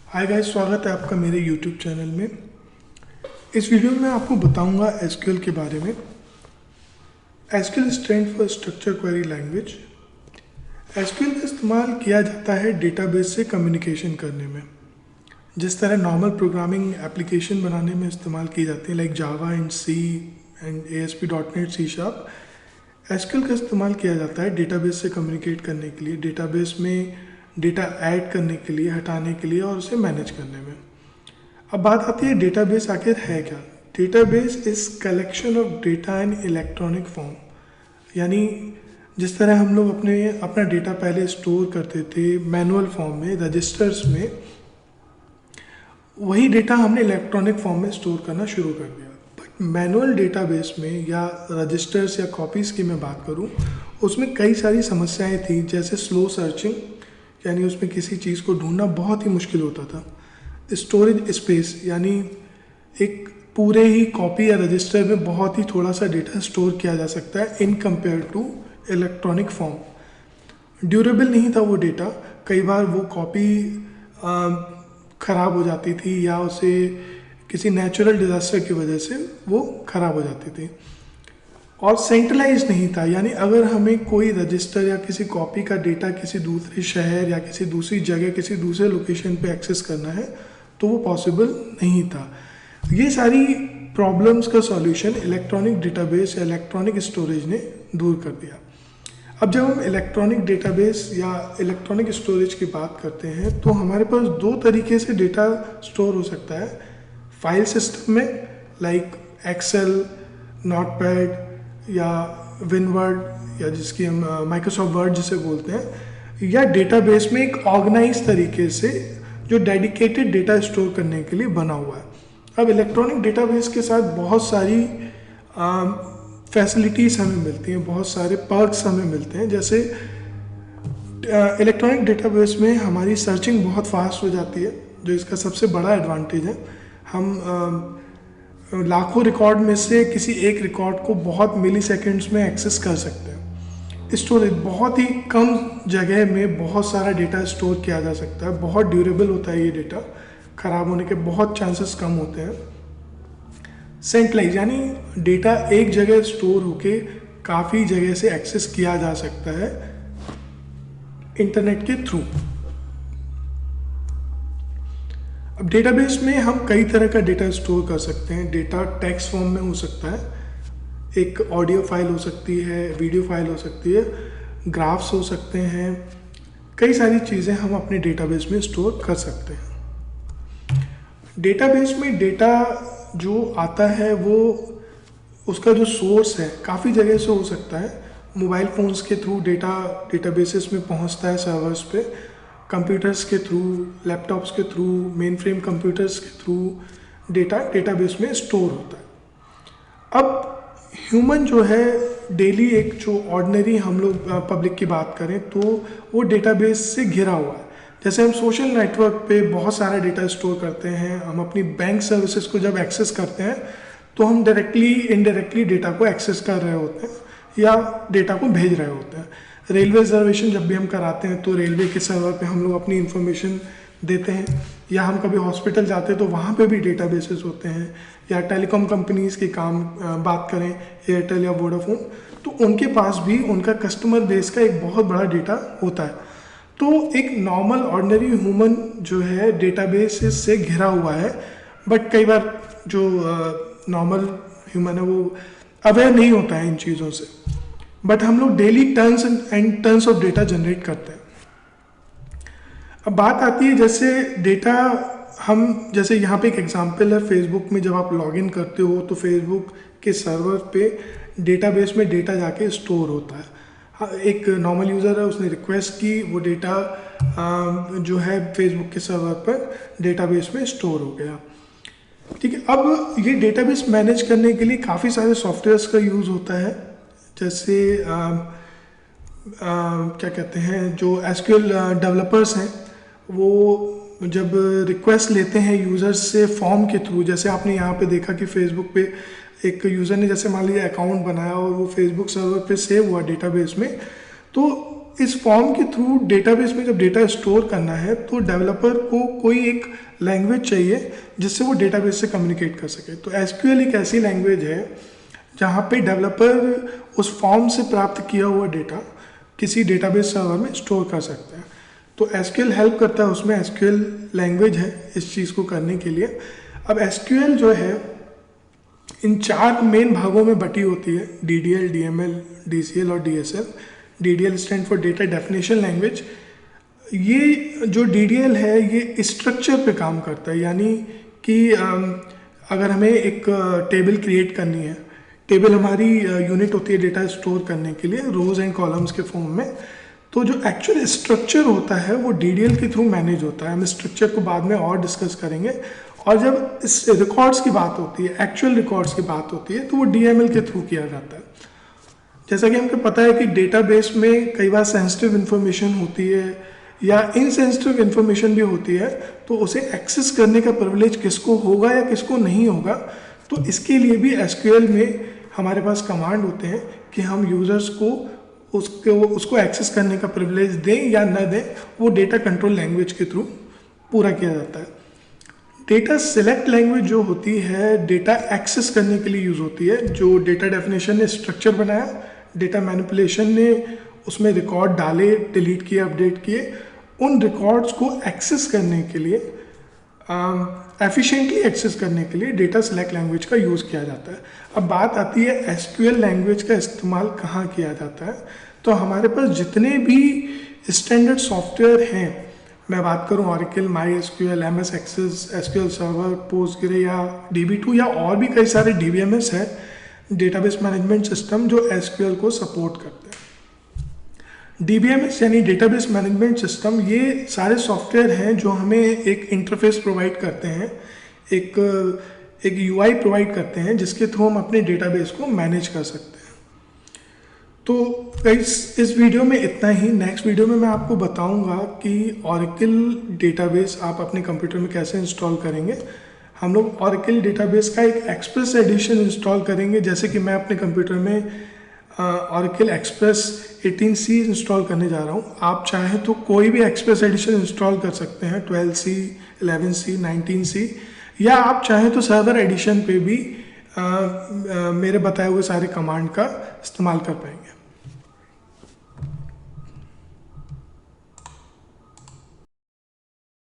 Hi guys, स्वागत है आपका मेरे YouTube चैनल में। इस वीडियो में मैं आपको बताऊंगा एसक्यूएल के बारे में। SQL stand for structure query language. SQL का इस्तेमाल किया जाता है डेटाबेस से कम्युनिकेशन करने में, जिस तरह नॉर्मल प्रोग्रामिंग एप्लीकेशन बनाने में इस्तेमाल की जाती है, like Java and C and ASP.NET C#। SQL का इस्तेमाल किया जाता है डेटाबेस से कम्युनिकेट करने के लिए, डेटाबेस में डेटा ऐड करने के लिए, हटाने के लिए और उसे मैनेज करने में। अब बात आती है डेटाबेस आखिर है क्या। Database is collection of data in electronic form, यानी जिस तरह हम लोग अपना डेटा पहले स्टोर करते थे मैनुअल फॉर्म में, रजिस्टर्स में, वही डेटा हमने इलेक्ट्रॉनिक फॉर्म में स्टोर करना शुरू कर दिया। बट मैनुअल डेटाबेस में या रजिस्टर्स या कॉपीज़ की मैं बात करूँ, उसमें कई सारी समस्याएं थी, जैसे स्लो सर्चिंग, यानी उसमें किसी चीज़ को ढूंढना बहुत ही मुश्किल होता था। स्टोरेज स्पेस, यानी एक पूरे ही कॉपी या रजिस्टर में बहुत ही थोड़ा सा डेटा स्टोर किया जा सकता है in compare to electronic form. Durable नहीं था वो डेटा, कई बार वो कॉपी ख़राब हो जाती थी या उसे किसी नेचुरल डिज़ास्टर की वजह से वो ख़राब हो जाती थी। और सेंट्रलाइज नहीं था, यानी अगर हमें कोई रजिस्टर या किसी कॉपी का डेटा किसी दूसरे शहर या किसी दूसरी जगह, किसी दूसरे लोकेशन पे एक्सेस करना है तो वो पॉसिबल नहीं था। ये सारी प्रॉब्लम्स का सॉल्यूशन इलेक्ट्रॉनिक डेटाबेस या इलेक्ट्रॉनिक स्टोरेज ने दूर कर दिया। अब जब हम इलेक्ट्रॉनिक डेटाबेस या इलेक्ट्रॉनिक स्टोरेज की बात करते हैं तो हमारे पास दो तरीके से डेटा स्टोर हो सकता है। फाइल सिस्टम में, लाइक एक्सेल, नोटपैड या विनवर्ड, या जिसकी हम माइक्रोसॉफ्ट वर्ड जिसे बोलते हैं, या डेटाबेस में एक ऑर्गेनाइज तरीके से जो डेडिकेटेड डेटा स्टोर करने के लिए बना हुआ है। अब इलेक्ट्रॉनिक डेटाबेस के साथ बहुत सारी फैसिलिटीज़ हमें मिलती हैं, बहुत सारे पर्क्स हमें मिलते हैं। जैसे इलेक्ट्रॉनिक डेटाबेस में हमारी सर्चिंग बहुत फास्ट हो जाती है, जो इसका सबसे बड़ा एडवांटेज है। हम लाखों रिकॉर्ड में से किसी एक रिकॉर्ड को बहुत मिली सेकेंड्स में एक्सेस कर सकते हैं। स्टोरेज, बहुत ही कम जगह में बहुत सारा डेटा स्टोर किया जा सकता है, बहुत ड्यूरेबल होता है ये डेटा, ख़राब होने के बहुत चांसेस कम होते हैं। सेंट्रलाइज, यानी डेटा एक जगह स्टोर होके काफ़ी जगह से एक्सेस किया जा सकता है इंटरनेट के थ्रू। अब डेटाबेस में हम कई तरह का डेटा स्टोर कर सकते हैं। डेटा टेक्स्ट फॉर्म में हो सकता है, एक ऑडियो फाइल हो सकती है, वीडियो फाइल हो सकती है, ग्राफ्स हो सकते हैं, कई सारी चीज़ें हम अपने डेटाबेस में स्टोर कर सकते हैं। डेटाबेस में डेटा जो आता है वो उसका जो सोर्स है काफ़ी जगह से हो सकता है। मोबाइल फ़ोन्स के थ्रू डेटा डेटाबेसेस में पहुंचता है सर्वर्स पे, कंप्यूटर्स के थ्रू, लैपटॉप्स के थ्रू, मेन फ्रेम कंप्यूटर्स के थ्रू डेटा डेटाबेस में स्टोर होता है। अब ह्यूमन जो है डेली, एक जो ऑर्डिनरी हम लोग पब्लिक की बात करें तो वो डेटाबेस से घिरा हुआ है। जैसे हम सोशल नेटवर्क पे बहुत सारा डेटा स्टोर करते हैं, हम अपनी बैंक सर्विसेज को जब एक्सेस करते हैं तो हम डायरेक्टली इनडायरेक्टली डेटा को एक्सेस कर रहे होते हैं या डेटा को भेज रहे होते हैं। रेलवे रिजर्वेशन जब भी हम कराते हैं तो रेलवे के सर्वर पे हम लोग अपनी इन्फॉर्मेशन देते हैं, या हम कभी हॉस्पिटल जाते हैं तो वहाँ पे भी डेटाबेसेस होते हैं, या टेलीकॉम कंपनीज़ के काम बात करें, एयरटेल या वोडाफोन, तो उनके पास भी उनका कस्टमर बेस का एक बहुत बड़ा डेटा होता है। तो एक नॉर्मल ऑर्डिनरी ह्यूमन जो है डेटाबेस से घिरा हुआ है, बट कई बार जो नॉर्मल ह्यूमन है वो अवेयर नहीं होता है इन चीज़ों से। बट हम लोग daily tons and tons of data generate करते हैं। अब बात आती है जैसे डेटा, हम जैसे यहाँ पे एक एग्जांपल है, फेसबुक में जब आप लॉगिन करते हो तो फेसबुक के सर्वर पे डेटाबेस में डेटा जाके स्टोर होता है। एक नॉर्मल यूज़र है, उसने रिक्वेस्ट की, वो डेटा जो है फेसबुक के सर्वर पर डेटाबेस में स्टोर हो गया। ठीक है, अब ये डेटाबेस मैनेज करने के लिए काफ़ी सारे सॉफ्टवेयर्स का यूज़ होता है। जैसे क्या कहते हैं, जो एसक्यूएल डेवलपर्स हैं वो जब रिक्वेस्ट लेते हैं यूज़र्स से फॉर्म के थ्रू, जैसे आपने यहाँ पे देखा कि फेसबुक पे एक यूज़र ने जैसे मान लीजिए अकाउंट बनाया और वो फेसबुक सर्वर पे सेव हुआ डेटाबेस में, तो इस फॉर्म के थ्रू डेटाबेस में जब डेटा स्टोर करना है तो डेवलपर को कोई एक लैंग्वेज चाहिए जिससे वो डेटाबेस से कम्युनिकेट कर सके। तो एसक्यूएल एक ऐसी लैंग्वेज है जहाँ पे डेवलपर उस फॉर्म से प्राप्त किया हुआ डेटा किसी डेटाबेस सर्वर में स्टोर कर सकते हैं। तो एसक्यूएल हेल्प करता है, उसमें एसक्यूएल लैंग्वेज है इस चीज़ को करने के लिए। अब एसक्यूएल जो है इन 4 मेन भागों में बटी होती है, डीडीएल, डीएमएल, डीसीएल और DSL. DDL stand for data definition language. ये जो डीडीएल है ये स्ट्रक्चर पे काम करता है, यानी कि अगर हमें एक टेबल क्रिएट करनी है, टेबल हमारी यूनिट होती है डेटा स्टोर करने के लिए रोज एंड कॉलम्स के फॉर्म में, तो जो एक्चुअल स्ट्रक्चर होता है वो डीडीएल के थ्रू मैनेज होता है। हम स्ट्रक्चर को बाद में और डिस्कस करेंगे। और जब इस रिकॉर्ड्स की बात होती है, एक्चुअल रिकॉर्ड्स की बात होती है, तो वो डीएमएल के थ्रू किया जाता है। जैसा कि हमको पता है कि डेटाबेस में कई बार सेंसिटिव इन्फॉर्मेशन होती है या इनसेंसिटिव इन्फॉर्मेशन भी होती है, तो उसे एक्सेस करने का प्रिविलेज किसको होगा या किसको नहीं होगा। तो इसके लिए भी एसक्यूएल में हमारे पास कमांड होते हैं कि हम यूजर्स को उसको एक्सेस करने का प्रिविलेज दें या न दें, वो डेटा कंट्रोल लैंग्वेज के थ्रू पूरा किया जाता है। डेटा सिलेक्ट लैंग्वेज जो होती है डेटा एक्सेस करने के लिए यूज़ होती है। जो डेटा डेफिनेशन ने स्ट्रक्चर बनाया, डेटा मैनिपुलेशन ने उसमें रिकॉर्ड डाले, डिलीट किए, अपडेट किए, उन रिकॉर्ड्स को एक्सेस करने के लिए, एफिशिएंटली एक्सेस करने के लिए डेटा सिलेक्ट लैंग्वेज का यूज़ किया जाता है। अब बात आती है एसक्यूएल लैंग्वेज का इस्तेमाल कहाँ किया जाता है। तो हमारे पास जितने भी स्टैंडर्ड सॉफ्टवेयर हैं, मैं बात करूं Oracle, MySQL, MS Access, SQL Server, Postgre या DB2 या और भी कई सारे DBMS है, डेटाबेस मैनेजमेंट सिस्टम, जो एसक्यूएल को सपोर्ट करते हैं। DBMS यानी डेटाबेस मैनेजमेंट सिस्टम, ये सारे सॉफ्टवेयर हैं जो हमें एक इंटरफेस प्रोवाइड करते हैं, एक UI प्रोवाइड करते हैं जिसके थ्रू हम अपने डेटाबेस को मैनेज कर सकते हैं। तो इस वीडियो में इतना ही। नेक्स्ट वीडियो में मैं आपको बताऊंगा कि ऑरेकल डेटाबेस आप अपने कंप्यूटर में कैसे इंस्टॉल करेंगे। हम लोग ऑरेकल डेटाबेस का एक एक्सप्रेस एडिशन इंस्टॉल करेंगे, जैसे कि मैं अपने कंप्यूटर में ऑरेकल एक्सप्रेस 18C इंस्टॉल करने जा रहा हूँ। आप चाहें तो कोई भी एक्सप्रेस एडिशन इंस्टॉल कर सकते हैं, 12C, 11C, 19C, या आप चाहें तो सर्वर एडिशन पे भी मेरे बताए हुए सारे कमांड का इस्तेमाल कर पाएंगे।